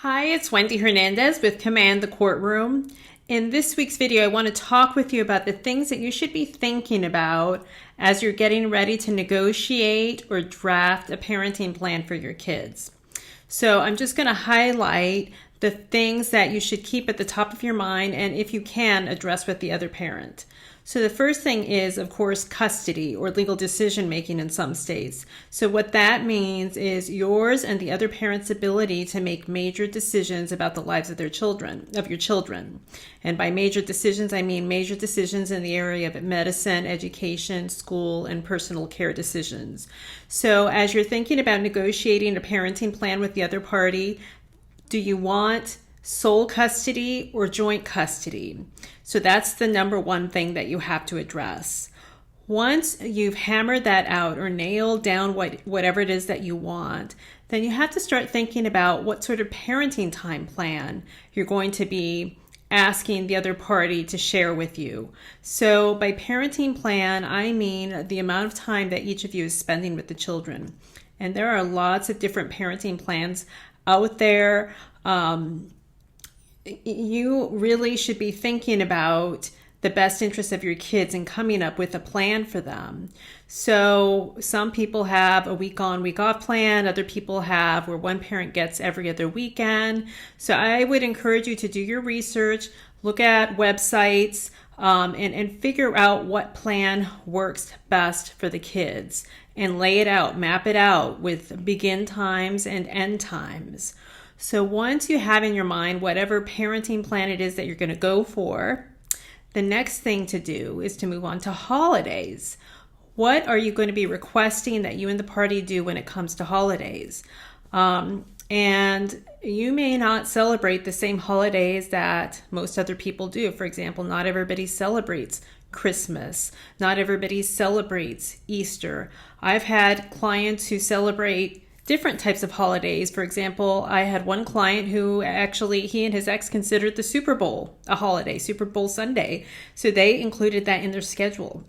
Hi, it's Wendy Hernandez with Command the Courtroom. In this week's video, I want to talk with you about the things that you should be thinking about as you're getting ready to negotiate or draft a parenting plan for your kids. So I'm just going to highlight the things that you should keep at the top of your mind and, if you can, address with the other parent. So the first thing is, of course, custody or legal decision making in some states. So what that means is yours and the other parent's ability to make major decisions about the lives of your children. And by major decisions, I mean major decisions in the area of medicine, education, school, and personal care decisions. So as you're thinking about negotiating a parenting plan with the other party, do you want sole custody or joint custody? So that's the number one thing that you have to address. Once you've hammered that out or nailed down whatever it is that you want, then you have to start thinking about what sort of parenting time plan you're going to be asking the other party to share with you. So by parenting plan, I mean the amount of time that each of you is spending with the children. And there are lots of different parenting plans out there. You really should be thinking about the best interest of your kids and coming up with a plan for them. So some people have a week on, week off plan. Other people have where one parent gets every other weekend. So I would encourage you to do your research, look at websites, and figure out what plan works best for the kids and lay it out, map it out with begin times and end times. So once you have in your mind whatever parenting plan it is that you're going to go for, the next thing to do is to move on to holidays. What are you going to be requesting that you and the party do when it comes to holidays? And you may not celebrate the same holidays that most other people do. For example, not everybody celebrates Christmas. Not everybody celebrates Easter. I've had clients who celebrate different types of holidays. For example, I had one client who actually, he and his ex considered the Super Bowl a holiday, Super Bowl Sunday. So they included that in their schedule.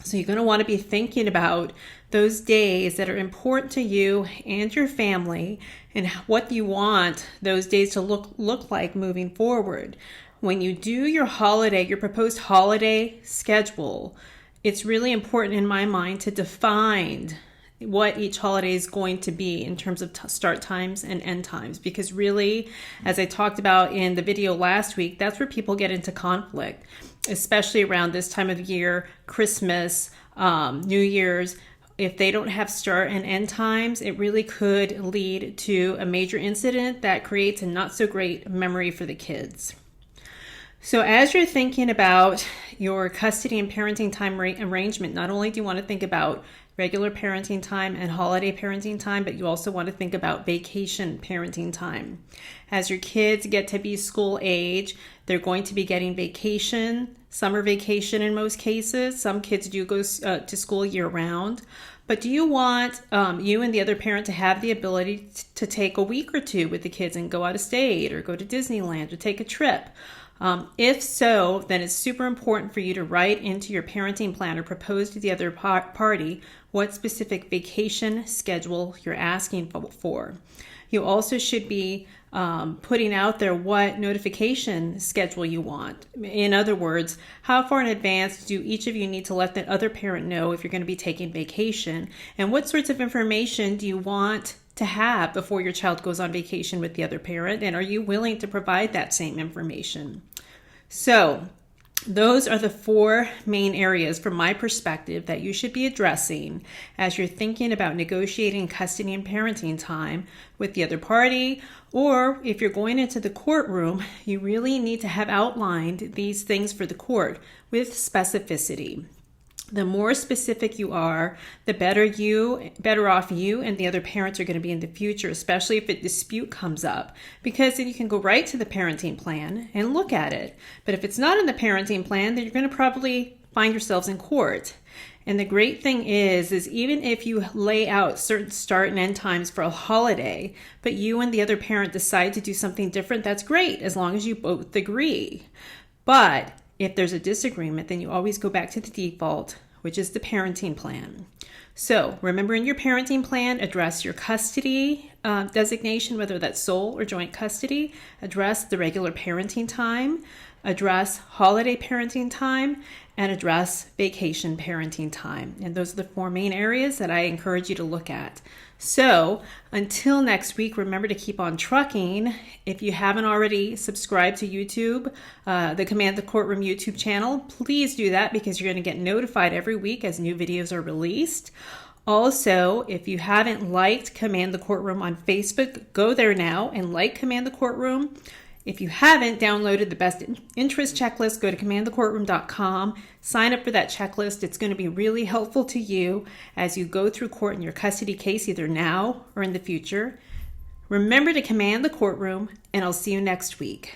So you're going to want to be thinking about those days that are important to you and your family and what you want those days to look like moving forward. When you do your proposed holiday schedule, it's really important in my mind to define what each holiday is going to be in terms of start times and end times. Because really, as I talked about in the video last week, that's where people get into conflict, especially around this time of year, Christmas, New Year's. If they don't have start and end times, it really could lead to a major incident that creates a not so great memory for the kids. So as you're thinking about your custody and parenting time arrangement, not only do you want to think about regular parenting time and holiday parenting time, but you also want to think about vacation parenting time. As your kids get to be school age, they're going to be getting vacation, summer vacation in most cases. Some kids do go to school year round. But do you want you and the other parent to have the ability to take a week or two with the kids and go out of state or go to Disneyland or take a trip? If so, then it's super important for you to write into your parenting plan or propose to the other party what specific vacation schedule you're asking for. You also should be putting out there what notification schedule you want. In other words, how far in advance do each of you need to let the other parent know if you're going to be taking vacation, and what sorts of information do you want to have before your child goes on vacation with the other parent, and are you willing to provide that same information? So those are the four main areas from my perspective that you should be addressing as you're thinking about negotiating custody and parenting time with the other party, or if you're going into the courtroom, you really need to have outlined these things for the court with specificity. The more specific you are, the better off you and the other parents are going to be in the future, especially if a dispute comes up, because then you can go right to the parenting plan and look at it. But if it's not in the parenting plan, then you're going to probably find yourselves in court. And the great thing is even if you lay out certain start and end times for a holiday, but you and the other parent decide to do something different, that's great, as long as you both agree. But if there's a disagreement, then you always go back to the default, which is the parenting plan. So remember, in your parenting plan, address your custody designation, whether that's sole or joint custody, address the regular parenting time, address holiday parenting time, and address vacation parenting time. And those are the 4 main areas that I encourage you to look at. So until next week, remember to keep on trucking. If you haven't already subscribed to YouTube, the Command the Courtroom YouTube channel, please do that because you're going to get notified every week as new videos are released. Also, if you haven't liked Command the Courtroom on Facebook, go there now and like Command the Courtroom. If you haven't downloaded the best interest checklist, go to commandthecourtroom.com, sign up for that checklist. It's going to be really helpful to you as you go through court in your custody case, either now or in the future. Remember to command the courtroom, and I'll see you next week.